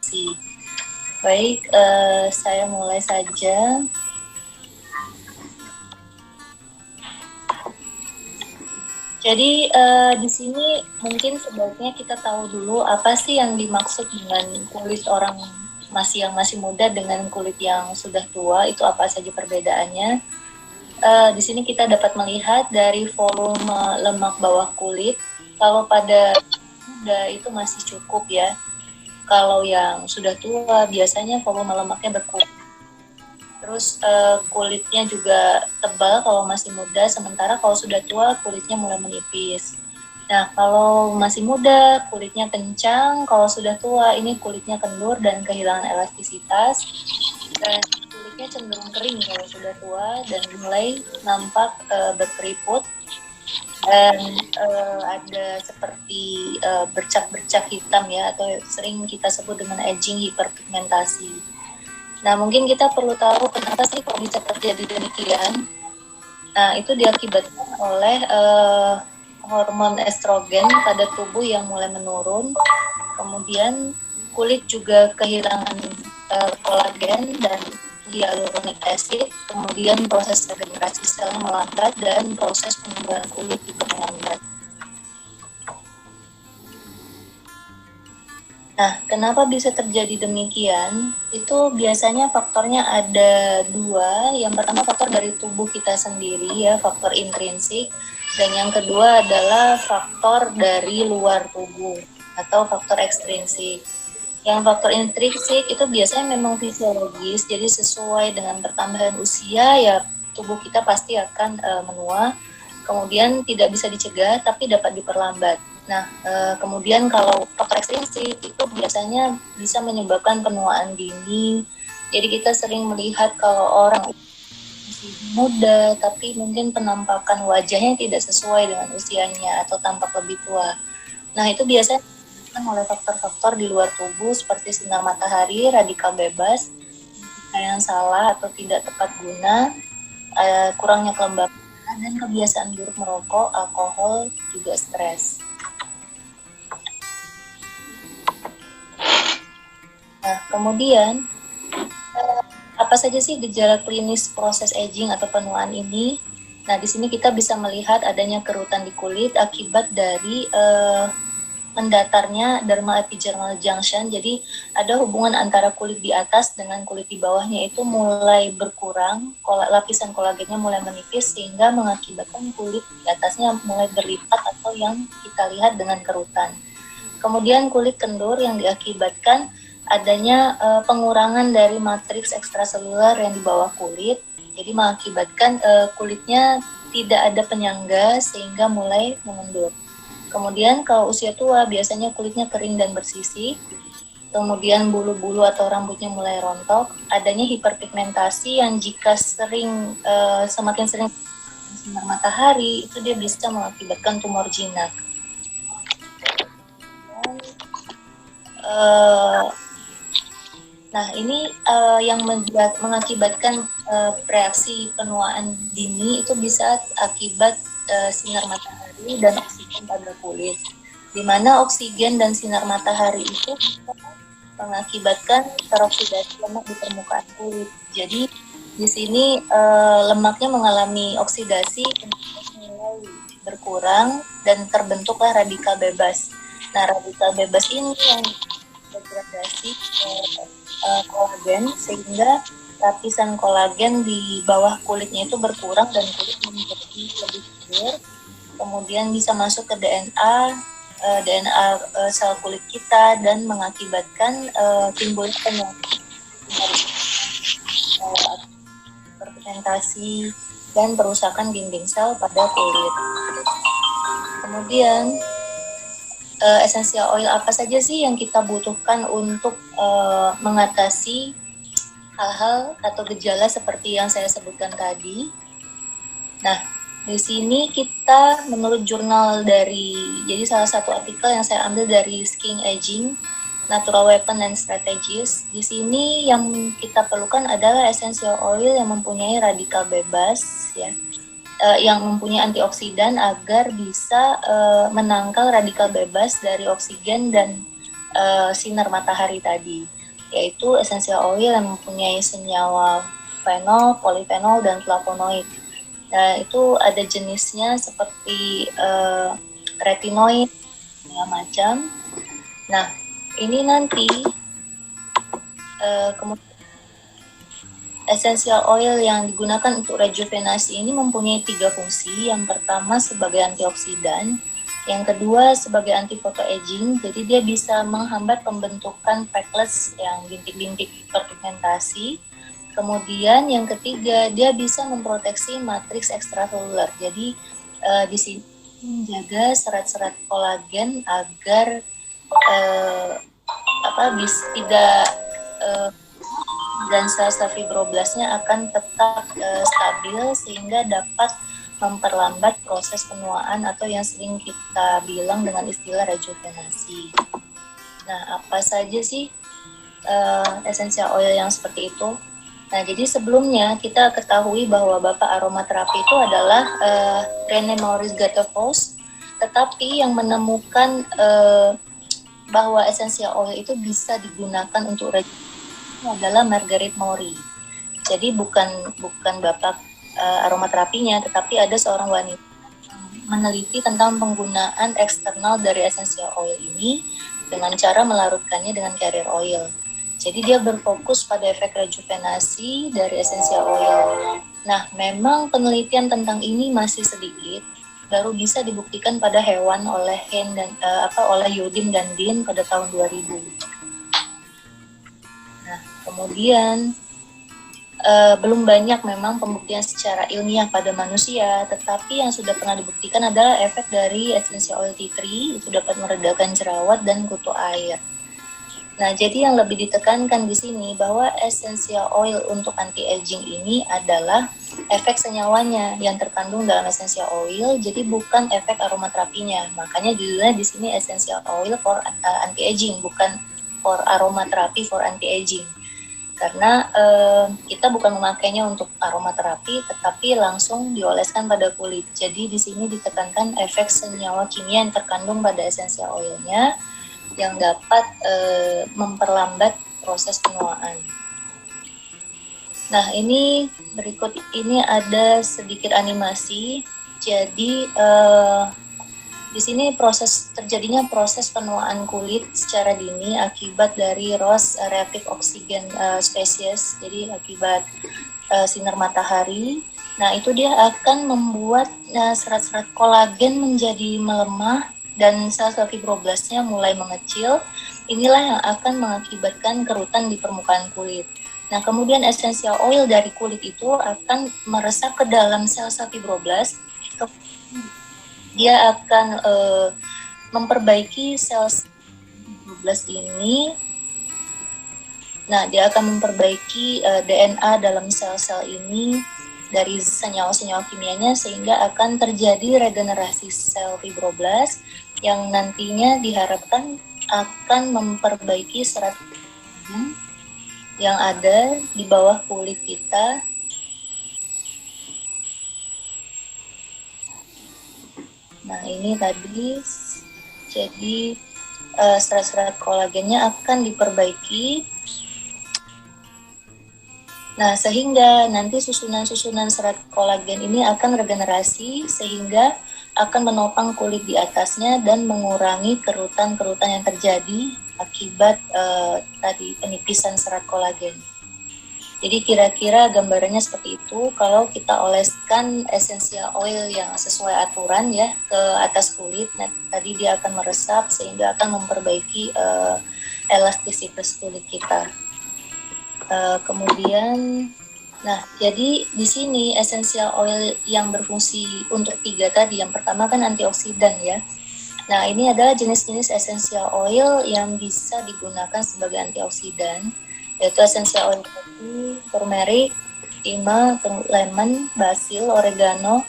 introduksi. Baik, saya mulai saja. Jadi di sini mungkin sebaiknya kita tahu dulu apa sih yang dimaksud dengan kulit orang yang masih muda dengan kulit yang sudah tua, itu apa saja perbedaannya. Di sini kita dapat melihat dari volume lemak bawah kulit. Kalau pada muda itu masih cukup ya. Kalau yang sudah tua biasanya volume lemaknya berkurang. Terus kulitnya juga tebal kalau masih muda, sementara kalau sudah tua kulitnya mulai menipis. Nah, kalau masih muda kulitnya kencang, kalau sudah tua ini kulitnya kendur dan kehilangan elastisitas. Dan kulitnya cenderung kering kalau sudah tua dan mulai nampak berkeriput. Dan ada seperti bercak-bercak hitam ya, atau sering kita sebut dengan aging hiperpigmentasi. Nah, mungkin kita perlu tahu kenapa sih kok bisa terjadi demikian. Nah, itu diakibatkan oleh hormon estrogen pada tubuh yang mulai menurun. Kemudian kulit juga kehilangan kolagen dan hyaluronic acid. Kemudian proses regenerasi sel melambat dan proses penumbuhan kulit juga melambat. Nah, kenapa bisa terjadi demikian? Itu biasanya faktornya ada dua. Yang pertama faktor dari tubuh kita sendiri ya, faktor intrinsik. Dan yang kedua adalah faktor dari luar tubuh atau faktor ekstrinsik. Yang faktor intrinsik itu biasanya memang fisiologis, jadi sesuai dengan pertambahan usia ya tubuh kita pasti akan menua. Kemudian tidak bisa dicegah tapi dapat diperlambat. Nah, kemudian kalau faktor ekstrinsik itu biasanya bisa menyebabkan penuaan dini. Jadi kita sering melihat kalau orang masih muda, tapi mungkin penampakan wajahnya tidak sesuai dengan usianya atau tampak lebih tua. Nah, itu biasanya oleh faktor-faktor di luar tubuh seperti sinar matahari, radikal bebas, yang salah atau tidak tepat guna, kurangnya kelembapan, dan kebiasaan buruk merokok, alkohol, juga stres. Nah, kemudian apa saja sih gejala klinis proses aging atau penuaan ini? Nah, di sini kita bisa melihat adanya kerutan di kulit akibat dari mendatarnya dermal epidermal junction. Jadi ada hubungan antara kulit di atas dengan kulit di bawahnya itu mulai berkurang, lapisan kolagennya mulai menipis sehingga mengakibatkan kulit di atasnya mulai berlipat atau yang kita lihat dengan kerutan. Kemudian kulit kendur yang diakibatkan adanya pengurangan dari matriks ekstraseluler yang di bawah kulit, jadi mengakibatkan kulitnya tidak ada penyangga sehingga mulai mengendur. Kemudian kalau usia tua biasanya kulitnya kering dan bersisih, kemudian bulu-bulu atau rambutnya mulai rontok, adanya hiperpigmentasi yang jika semakin sering sinar matahari itu dia bisa mengakibatkan tumor jinak. Nah, ini yang mengakibatkan reaksi penuaan dini itu bisa akibat sinar matahari dan oksigen pada kulit. Di mana oksigen dan sinar matahari itu mengakibatkan teroksidasi lemak di permukaan kulit. Jadi di sini lemaknya mengalami oksidasi mulai berkurang dan terbentuklah radikal bebas. Nah, radikal bebas ini yang degradasi kolagen sehingga lapisan kolagen di bawah kulitnya itu berkurang dan kulit menjadi lebih clear. Kemudian bisa masuk ke DNA sel kulit kita dan mengakibatkan timbulnya penyakit hiperpigmentasi dan perusakan dinding sel pada kulit. Kemudian essential oil apa saja sih yang kita butuhkan untuk mengatasi hal-hal atau gejala seperti yang saya sebutkan tadi. Nah, di sini kita menurut jurnal jadi salah satu artikel yang saya ambil dari Skin Aging, Natural Weapon and Strategies. Di sini yang kita perlukan adalah essential oil yang mempunyai radikal bebas, ya, yang mempunyai antioksidan agar bisa menangkal radikal bebas dari oksigen dan sinar matahari tadi. yaitu essential oil yang mempunyai senyawa fenol, polifenol, dan flavonoid. Nah, itu ada jenisnya seperti retinoid, segala macam. Nah, ini nanti kemudian essential oil yang digunakan untuk rejuvenasi ini mempunyai 3 fungsi. Yang pertama sebagai antioksidan, yang kedua sebagai anti photoaging, jadi dia bisa menghambat pembentukan freckles yang bintik-bintik pigmentasi. Kemudian yang ketiga, dia bisa memproteksi matriks ekstraseluler. Jadi di sini menjaga serat-serat kolagen agar tidak dan sel-sel fibroblasnya akan tetap stabil sehingga dapat memperlambat proses penuaan atau yang sering kita bilang dengan istilah rejuvenasi. Nah, apa saja sih essential oil yang seperti itu? Nah, jadi sebelumnya kita ketahui bahwa bapak aromaterapi itu adalah René Maurice Gattefossé, tetapi yang menemukan bahwa essential oil itu bisa digunakan untuk rejuvenasi adalah Marguerite Maury. Jadi bukan bapak aromaterapinya, tetapi ada seorang wanita meneliti tentang penggunaan eksternal dari essential oil ini dengan cara melarutkannya dengan carrier oil. Jadi dia berfokus pada efek rejuvenasi dari essential oil. Nah, memang penelitian tentang ini masih sedikit, baru bisa dibuktikan pada hewan oleh oleh Yodim dan Dean pada tahun 2000. Nah, kemudian belum banyak memang pembuktian secara ilmiah pada manusia, tetapi yang sudah pernah dibuktikan adalah efek dari essential oil tea tree, itu dapat meredakan jerawat dan kutu air. Nah, jadi yang lebih ditekankan di sini bahwa essential oil untuk anti-aging ini adalah efek senyawanya yang terkandung dalam essential oil, jadi bukan efek aromaterapinya. Makanya judulnya di sini essential oil for anti-aging, bukan for aromaterapi for anti-aging. Karena kita bukan memakainya untuk aromaterapi, tetapi langsung dioleskan pada kulit. Jadi di sini ditekankan efek senyawa kimia yang terkandung pada essential oilnya yang dapat memperlambat proses penuaan. Nah, ini berikut ini ada sedikit animasi. Jadi di sini terjadinya proses penuaan kulit secara dini akibat dari Rosse reactive oxygen species, jadi akibat sinar matahari. Nah, itu dia akan membuat serat-serat kolagen menjadi melemah dan sel-sel fibroblasnya mulai mengecil. Inilah yang akan mengakibatkan kerutan di permukaan kulit. Nah, kemudian essential oil dari kulit itu akan meresap ke dalam sel-sel fibroblas. Dia akan memperbaiki sel fibroblas ini. Nah, dia akan memperbaiki DNA dalam sel-sel ini dari senyawa-senyawa kimianya sehingga akan terjadi regenerasi sel fibroblas yang nantinya diharapkan akan memperbaiki serat yang ada di bawah kulit kita. Nah, ini tadi jadi serat-serat kolagennya akan diperbaiki. Nah, sehingga nanti susunan-susunan serat kolagen ini akan regenerasi sehingga akan menopang kulit di atasnya dan mengurangi kerutan-kerutan yang terjadi akibat tadi penipisan serat kolagen. Jadi kira-kira gambarannya seperti itu. Kalau kita oleskan essential oil yang sesuai aturan ya ke atas kulit, nah, tadi dia akan meresap sehingga akan memperbaiki elastisitas kulit kita. Kemudian, nah jadi di sini essential oil yang berfungsi untuk 3 tadi, yang pertama kan antioksidan ya. Nah, ini adalah jenis-jenis essential oil yang bisa digunakan sebagai antioksidan, yaitu essential oil kopi, turmeric, tima, lemon, basil, oregano,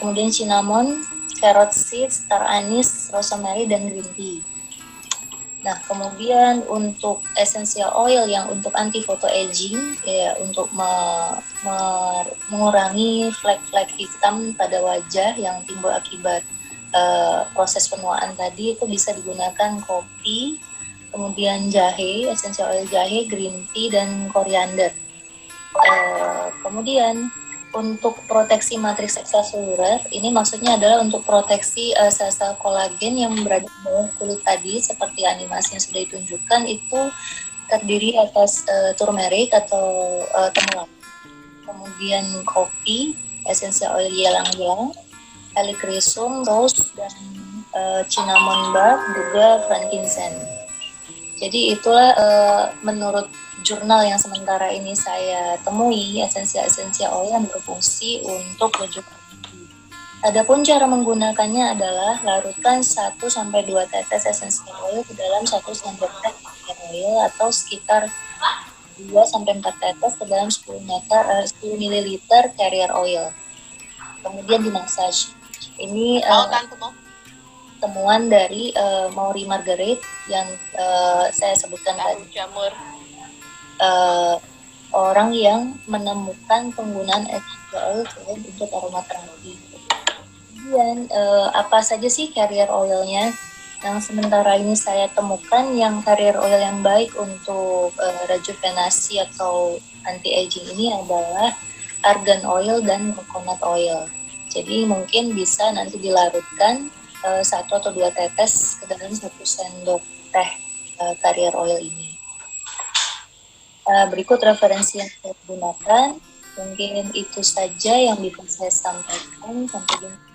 kemudian cinnamon, carrot seeds, star anise, rosemary, dan green tea. Nah, kemudian untuk essential oil yang untuk anti photoaging, ya untuk mengurangi flek-flek hitam pada wajah yang timbul akibat proses penuaan tadi, itu bisa digunakan kopi, kemudian jahe, essential oil jahe, green tea, dan koriander. Kemudian untuk proteksi matriks ekstraseluler, ini maksudnya adalah untuk proteksi sel-sel kolagen yang berada di bawah kulit tadi, seperti animasi yang sudah ditunjukkan, itu terdiri atas turmeric atau temulawak, kemudian kopi, essential oil ylang-ylang, helichrysum, rose, dan cinnamon bark, juga frankincense. Jadi itulah menurut jurnal yang sementara ini saya temui, esensial oil yang berfungsi untuk rujuk gigi. Adapun cara menggunakannya adalah larutkan 1-2 tetes esensial oil ke dalam 1 sendok teh oil atau sekitar 2-4 tetes ke dalam 10 ml carrier oil. Kemudian dimassage. Ini temuan dari Maury Margaret yang saya sebutkan tadi. Orang yang menemukan penggunaan essential oil untuk aromaterapi. Kemudian apa saja sih carrier oilnya? Yang sementara ini saya temukan yang carrier oil yang baik untuk rejuvenasi atau anti-aging ini adalah argan oil dan coconut oil. Jadi mungkin bisa nanti dilarutkan 1 atau 2 tetes ke dalam 1 sendok teh carrier oil ini. Berikut referensi yang saya gunakan. Mungkin itu saja yang bisa saya sampaikan. Sampai jumpa.